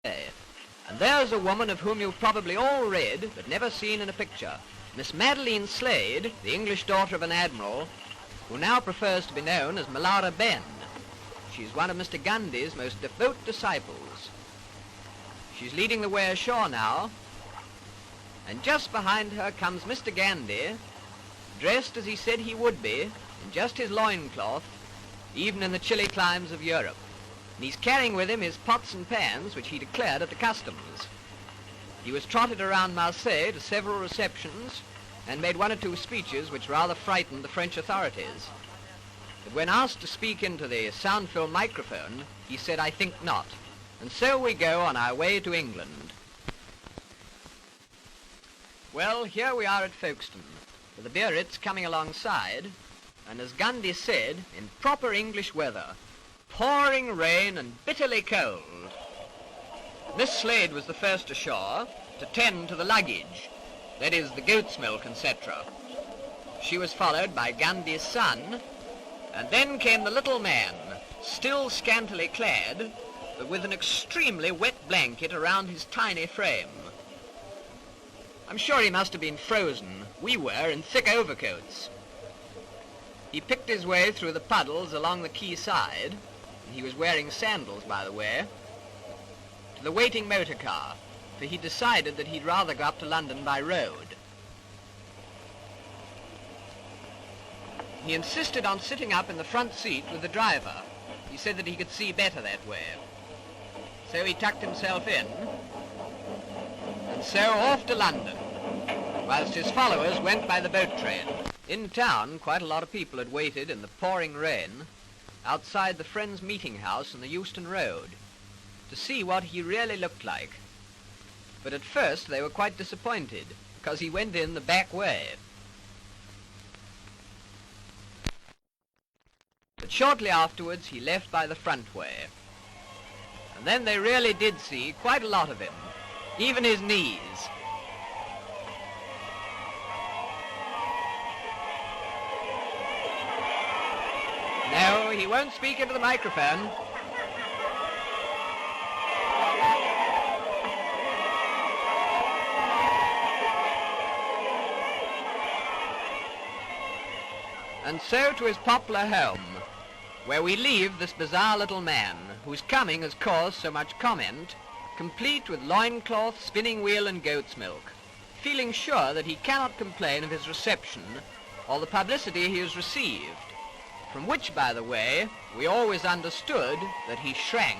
And there's a woman of whom you've probably all read, but never seen in a picture. Miss Madeline Slade, the English daughter of an admiral, who now prefers to be known as Malara Ben. She's one of Mr. Gandhi's most devout disciples. She's leading the way ashore now, and just behind her comes Mr. Gandhi, dressed as he said he would be, in just his loincloth, even in the chilly climes of Europe. And he's carrying with him his pots and pans, which he declared at the customs. He was trotted around Marseille to several receptions and made one or two speeches which rather frightened the French authorities. But when asked to speak into the sound film microphone, he said, "I think not." And so we go on our way to England. Well, here we are at Folkestone, with the Biarritz coming alongside, and as Gandhi said, in proper English weather, pouring rain and bitterly cold. Miss Slade was the first ashore to tend to the luggage, that is, the goat's milk, etc. She was followed by Gandhi's son, and then came the little man, still scantily clad, but with an extremely wet blanket around his tiny frame. I'm sure he must have been frozen. We were in thick overcoats. He picked his way through the puddles along the quay side, and he was wearing sandals, by the way, to the waiting motor car, for he decided that he'd rather go up to London by road. He insisted on sitting up in the front seat with the driver. He said that he could see better that way. So he tucked himself in, and so off to London, whilst his followers went by the boat train. In town, quite a lot of people had waited in the pouring rain outside the Friends Meeting House on the Euston Road to see what he really looked like. But at first they were quite disappointed, because he went in the back way. But shortly afterwards he left by the front way. And then they really did see quite a lot of him, even his knees. No, he won't speak into the microphone. And so to his poplar home, where we leave this bizarre little man, whose coming has caused so much comment, complete with loincloth, spinning wheel and goat's milk, feeling sure that he cannot complain of his reception or the publicity he has received, from which, by the way, we always understood that he shrank.